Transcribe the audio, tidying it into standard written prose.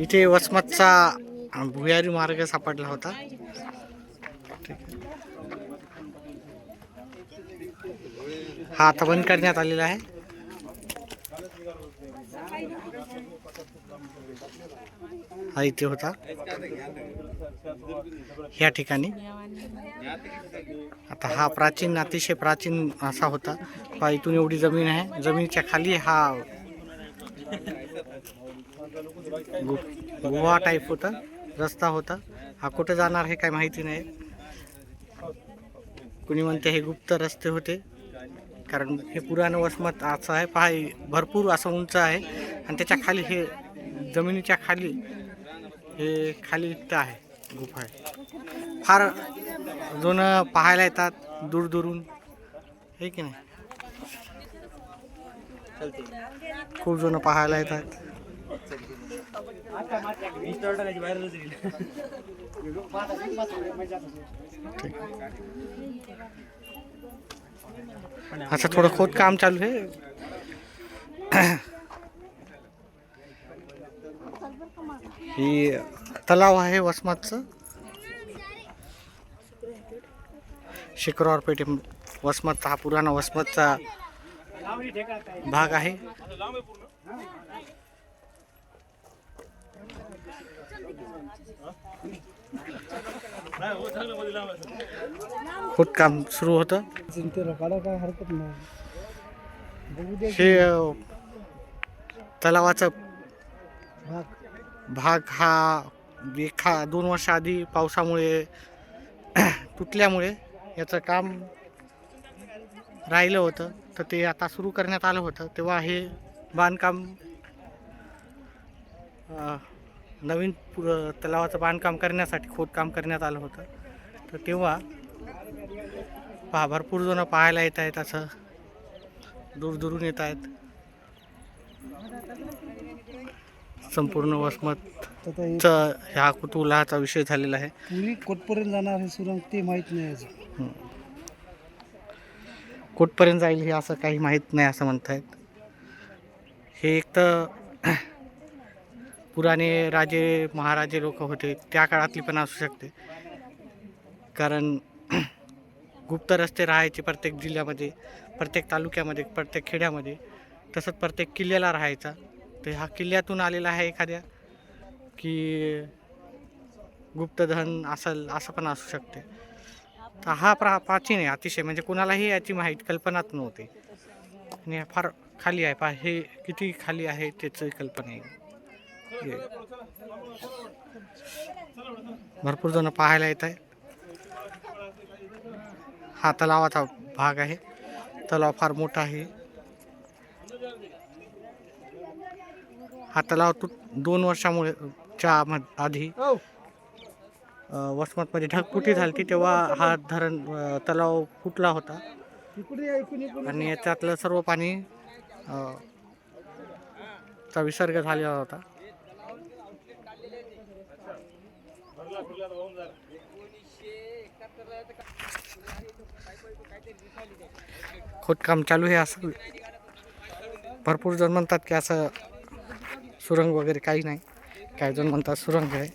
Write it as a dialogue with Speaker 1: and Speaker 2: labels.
Speaker 1: इथे वसमतचा भुयारी मार्ग सापडला होता. हा आता बंद करण्यात आलेला आहे. हा इथे होता या ठिकाणी. आता हा प्राचीन, अतिशय प्राचीन असा होता. पहा इथून एवढी जमीन आहे, जमिनीच्या खाली हा गुहा टाईप होता, रस्ता होता. हा कुठे जाणार हे काय माहिती नाही. कुणी म्हणते हे गुप्त रस्ते होते, कारण हे पुराण वसमत असं आहे. पहा भरपूर असं उंच आहे आणि त्याच्या खाली हे जमिनीच्या खाली हे खाली इथं आहे, गुफा आहे. फार जुनं पाहायला येतात दूर दूरून, हे की नाही. खूप जुनं पाहायला येतात. असं थोडं खोदकाम चालू आहे. ही तलाव आहे वसमतचं. शिक्रोर पेठ वसमतचा हा पुराणा वसमतचा भाग आहे. खोदकाम सुरू होतं. हे तलावाचा भाग हा 1-2 वर्ष आधी पावसामुळे तुटल्यामुळे याचं काम राहिलं होतं, तर ते आता सुरू करण्यात आलं होतं. तेव्हा हे बांधकाम नवीन तलावाचं बांधकाम करण्यासाठी खोदकाम करण्यात आलं होतं. तर तेव्हा पहा भरपूर जण पाहायला येत आहेत, असं दूर दूरून येत आहेत. संपूर्ण वसमतचा ह्या कुतूहलाचा विषय झालेला आहे.
Speaker 2: पुरी कोटपर्यंत जाणार हे सुरंग ते माहीत नाही अजून.
Speaker 1: कुठपर्यंत जाईल हे असं काही माहीत नाही असं म्हणतायत. हे एक तर पुराणे राजे महाराजे लोक होते त्या काळातली पण असू शकते, कारण गुप्त रस्ते राहायचे प्रत्येक जिल्ह्यामध्ये, प्रत्येक तालुक्यामध्ये, प्रत्येक खेड्यामध्ये. तसंच प्रत्येक किल्ल्याला राहायचा. तर हा किल्ल्यातून आलेला आहे एखाद्या, की गुप्तधन असेल असं पण असू शकते. तर हा प्राचीन आहे अतिशय, म्हणजे कुणालाही याची माहिती कल्पनाच नव्हती. आणि फार खाली आहे. पहा हे किती खाली आहे त्याची कल्पना आहे. भरपूर जण पाहायला येत आहे. हा तलावाचा भाग आहे. तलाव फार मोठा आहे. हा तलाव 2 वर्षामुळे आधी वसमतमध्ये ढगफुटी झाली, तेव्हा हा तलाव फुटला होता आणि त्यातलं सर्व पाणी चा विसर्ग झालेला होता. खोदकाम चालू आहे. असं भरपूर जण म्हणतात की असं सुरंग वगैरे काही नाही, काही जण म्हणतात सुरंग आहे.